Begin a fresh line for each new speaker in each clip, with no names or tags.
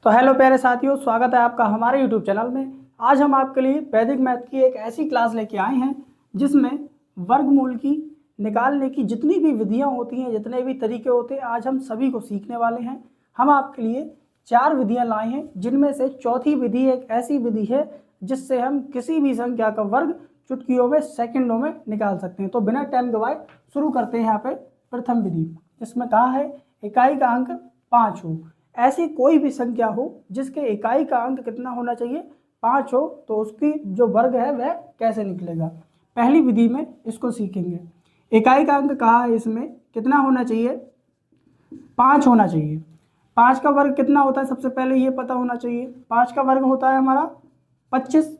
तो हेलो प्यारे साथियों, स्वागत है आपका हमारे यूट्यूब चैनल में। आज हम आपके लिए वैदिक मैथ की एक ऐसी क्लास लेके आए हैं जिसमें वर्गमूल की निकालने की जितनी भी विधियां होती हैं, जितने भी तरीके होते हैं, आज हम सभी को सीखने वाले हैं। हम आपके लिए 4 विधियां लाए हैं, जिनमें से चौथी विधि एक ऐसी विधि है जिससे हम किसी भी संख्या का वर्ग चुटकियों में, सेकंडों में निकाल सकते हैं। तो बिना टाइम गवाए शुरू करते हैं यहाँ पे प्रथम विधि, जिसमें कहा है इकाई का अंक 5 हो। ऐसी कोई भी संख्या हो जिसके इकाई का अंक कितना होना चाहिए, 5 हो, तो उसकी जो वर्ग है वह कैसे निकलेगा। पहली विधि में इसको सीखेंगे। इकाई का अंक कहा है, इसमें कितना होना चाहिए, 5 होना चाहिए। 5 का वर्ग कितना होता है, सबसे पहले ये पता होना चाहिए। 5 का वर्ग होता है हमारा 25।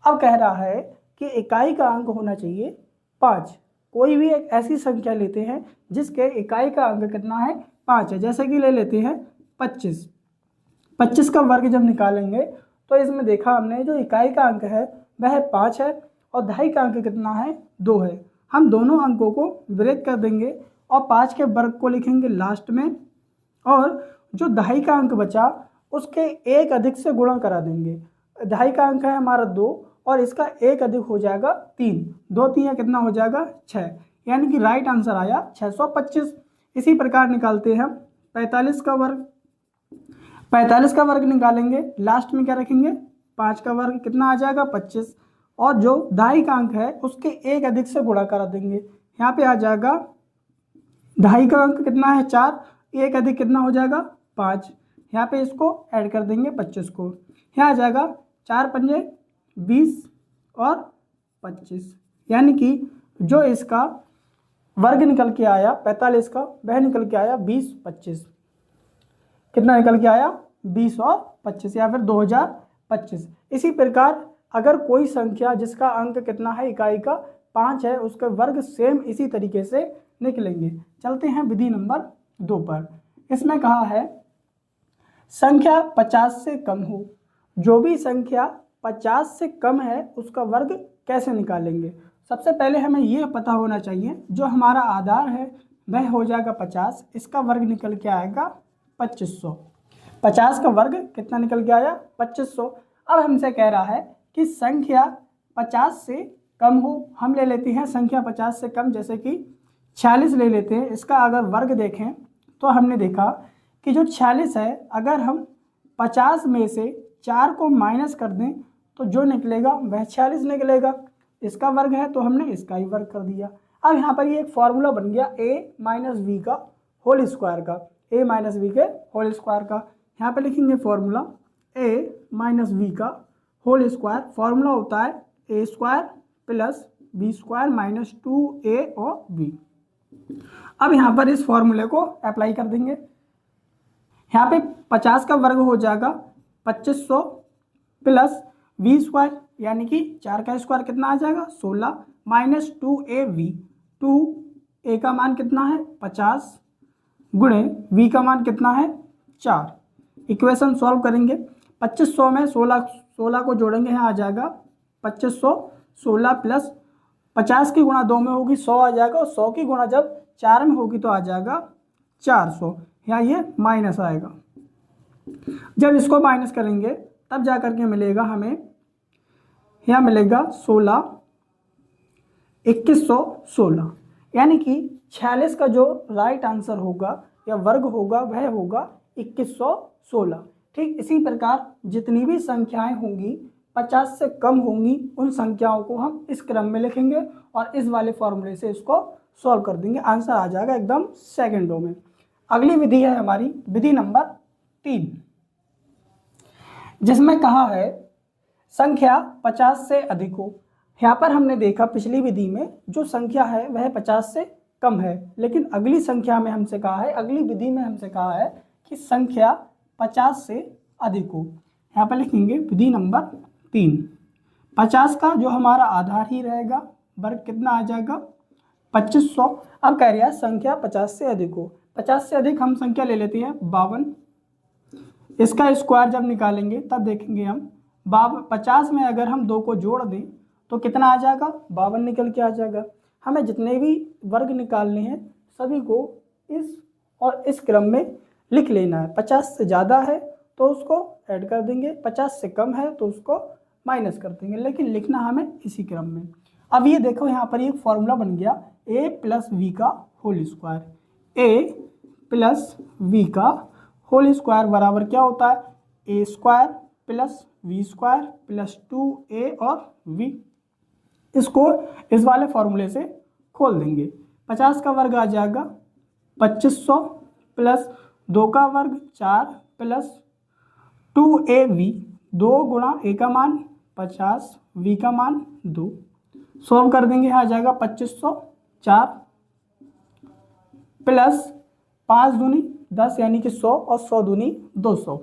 अब कह रहा है कि इकाई का अंक होना चाहिए 5। कोई भी एक ऐसी संख्या लेते हैं जिसके इकाई का अंक कितना है, 5 है। जैसे कि ले लेते हैं 25। 25 का वर्ग जब निकालेंगे तो इसमें देखा हमने जो इकाई का अंक है वह 5 है और दहाई का अंक कितना है, 2 है। हम दोनों अंकों को ब्रेक कर देंगे और 5 के वर्ग को लिखेंगे लास्ट में, और जो दहाई का अंक बचा उसके एक अधिक से गुणा करा देंगे। दहाई का अंक है हमारा 2 और इसका एक अधिक हो जाएगा 3। 2 3 कितना हो जाएगा, 6। यानी कि राइट आंसर आया 625। इसी प्रकार निकालते हैं हम 45 का वर्ग। 45 का वर्ग निकालेंगे, लास्ट में क्या रखेंगे, 5 का वर्ग कितना आ जाएगा, 25, और जो दहाई का अंक है उसके एक अधिक से गुणा करा देंगे। यहाँ पे आ जाएगा दहाई का अंक कितना है, 4, एक अधिक कितना हो जाएगा, 5। यहाँ पे इसको ऐड कर देंगे 25 को। यहाँ आ जाएगा 4 पंजे 20 और 25, यानी कि जो इसका वर्ग निकल के आया 45 का, वह निकल के आया 20 25। कितना निकल के आया, 20 और 25, या फिर 2025। इसी प्रकार अगर कोई संख्या जिसका अंक कितना है, इकाई का 5 है, उसका वर्ग सेम इसी तरीके से निकलेंगे। चलते हैं विधि नंबर 2 पर। इसमें कहा है संख्या 50 से कम हो। जो भी संख्या 50 से कम है उसका वर्ग कैसे निकालेंगे। सबसे पहले हमें यह पता होना चाहिए जो हमारा आधार है वह हो जाएगा 50, इसका वर्ग निकल के आएगा 2500। 50 का वर्ग कितना निकल के आया, 2500। अब हमसे कह रहा है कि संख्या 50 से कम हो। हम ले लेते हैं संख्या 50 से कम, जैसे कि 46 ले लेते हैं। इसका अगर वर्ग देखें तो हमने देखा कि जो 46 है, अगर हम 50 में से 4 को माइनस कर दें तो जो निकलेगा वह 46 निकलेगा। इसका वर्ग है तो हमने इसका ही वर्ग कर दिया। अब यहाँ पर ये एक फॉर्मूला बन गया a माइनस वी का होल स्क्वायर का, a माइनस वी के होल स्क्वायर का। यहाँ पे लिखेंगे फॉर्मूला a माइनस वी का होल स्क्वायर। फॉर्मूला होता है a square plus B square minus 2a और b। अब यहाँ पर इस फॉर्मूले को अप्लाई कर देंगे। यहाँ पे 50 का वर्ग हो जाएगा 2500 प्लस वी स्क्वायर, यानी कि 4 का स्क्वायर कितना आ जाएगा, 16, माइनस 2ab। 2a का मान कितना है, 50, गुणे v का मान कितना है, 4। इक्वेशन सॉल्व करेंगे। 2500 में 16 को जोड़ेंगे, यहाँ आ जाएगा 2500। 16 प्लस 50 की गुणा 2 में होगी 100 आ जाएगा, और 100 की गुणा जब 4 में होगी तो आ जाएगा 400। यहाँ ये माइनस आएगा। जब इसको माइनस करेंगे तब जा करके मिलेगा हमें, यहाँ मिलेगा 16, 2116, यानी कि 46 का जो राइट आंसर होगा या वर्ग होगा वह होगा 2116। ठीक इसी प्रकार जितनी भी संख्याएं होंगी 50 से कम होंगी उन संख्याओं को हम इस क्रम में लिखेंगे और इस वाले फॉर्मूले से इसको सॉल्व कर देंगे। आंसर आ जाएगा एकदम सेकंडों में। अगली विधि है हमारी विधि नंबर 3, जिसमें कहा है संख्या 50 से अधिक हो। यहाँ पर हमने देखा पिछली विधि में जो संख्या है वह 50 से कम है, लेकिन अगली संख्या में हमसे कहा है, अगली विधि में हमसे कहा है कि संख्या 50 से अधिक हो। यहाँ पर लिखेंगे विधि नंबर 3। 50 का जो हमारा आधार ही रहेगा, वर्ग कितना आ जाएगा, 2500। अब कह रहा है संख्या 50 से अधिक हो। 50 से अधिक हम संख्या ले लेते हैं 52। इसका स्क्वायर जब निकालेंगे तब देखेंगे हम 50 में अगर हम 2 को जोड़ दें तो कितना आ जाएगा, 52 निकल के आ जाएगा। हमें जितने भी वर्ग निकालने हैं सभी को इस और इस क्रम में लिख लेना है। 50 से ज़्यादा है तो उसको ऐड कर देंगे, 50 से कम है तो उसको माइनस कर देंगे, लेकिन लिखना हमें इसी क्रम में। अब ये देखो यहाँ पर एक फॉर्मूला बन गया a प्लस वी का whole square, a plus V का होल स्क्वायर बराबर क्या होता है, a square plus V square plus 2a और v। इसको इस वाले फॉर्मूले से खोल देंगे, 50 का वर्ग आ जाएगा 2500 प्लस 2 का वर्ग 4 प्लस 2ab, 2 गुणा a का मान 50, v का मान 2, सॉल्व कर देंगे, आ जाएगा 2504 प्लस 5 दूनी 10 यानी कि 100 और 100 दूनी 200।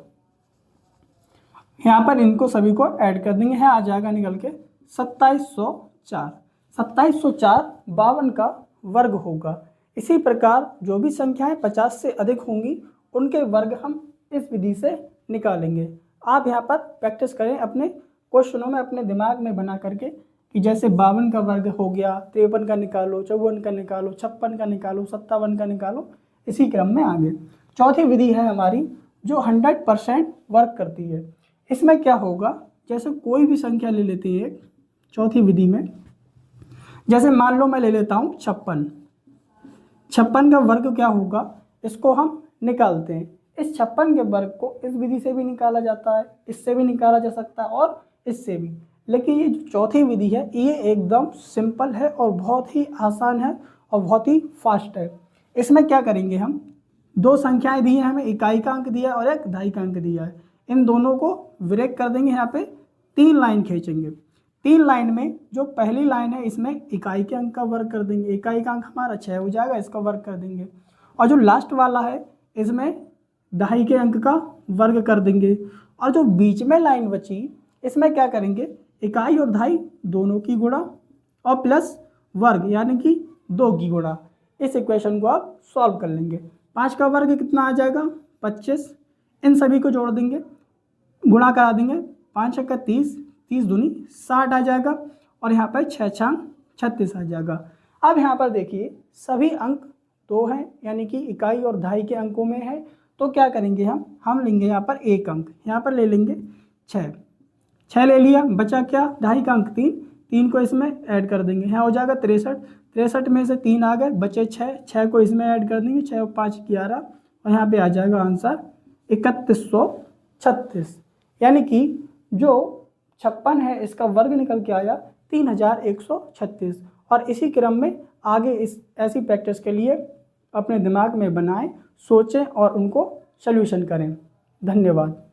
यहाँ पर इनको सभी को ऐड कर देंगे, है आ जाएगा निकल के 2704। 2704 52 का वर्ग होगा। इसी प्रकार जो भी संख्याएं 50 से अधिक होंगी उनके वर्ग हम इस विधि से निकालेंगे। आप यहाँ पर प्रैक्टिस करें, अपने क्वेश्चनों में अपने दिमाग में बना करके कि जैसे 52 का वर्ग हो गया, 53 का निकालो, 54 का निकालो, 56 का निकालो, 57 का निकालो, इसी क्रम में आगे। चौथी विधि है हमारी जो 100% वर्क करती है। इसमें क्या होगा, जैसे कोई भी संख्या ले लेते हैं चौथी विधि में, जैसे मान लो मैं ले लेता हूँ 56। 56 का वर्ग क्या होगा, इसको हम निकालते हैं। इस 56 के वर्ग को इस विधि से भी निकाला जाता है, इससे भी निकाला जा सकता है और इससे भी, लेकिन ये जो चौथी विधि है ये एकदम सिंपल है और बहुत ही आसान है और बहुत ही फास्ट है। इसमें क्या करेंगे, हम दो संख्याएं दी हैं, हमें इकाई का अंक दिया है और एक दहाई का अंक दिया है, इन दोनों को ब्रेक कर देंगे। यहाँ पे 3 लाइन खींचेंगे, 3 लाइन में जो पहली लाइन है इसमें इकाई के अंक का वर्ग कर देंगे, इकाई का अंक हमारा 6 हो जाएगा, इसका वर्ग कर देंगे। और जो लास्ट वाला है इसमें दहाई के अंक का वर्ग कर देंगे। और जो बीच में लाइन बची इसमें क्या करेंगे, इकाई और दहाई दोनों की गुणा और प्लस वर्ग यानी कि 2 की गुणा। इस इक्वेशन को आप सॉल्व कर लेंगे। 5 का वर्ग कितना आ जाएगा 25, इन सभी को जोड़ देंगे, गुणा करा देंगे, 5 का 30, 30 दूनी 60 आ जाएगा और यहाँ पर 6 छांग 36 आ जाएगा। अब यहाँ पर देखिए सभी अंक 2 हैं यानी कि इकाई और दहाई के अंकों में है, तो क्या करेंगे हम लेंगे यहाँ पर एक अंक, यहाँ पर ले लेंगे 6 ले लिया, बचा क्या दहाई का अंक 3 को इसमें ऐड कर देंगे, यहाँ हो जाएगा 63 में से 3 आ गए, बचे 6 को इसमें ऐड कर देंगे, 6 और 5 11 और यहाँ पे आ जाएगा आंसर 3136। यानी कि जो 56 है इसका वर्ग निकल के आया 3136। और इसी क्रम में आगे इस ऐसी प्रैक्टिस के लिए अपने दिमाग में बनाएं, सोचें और उनको सॉल्यूशन करें। धन्यवाद।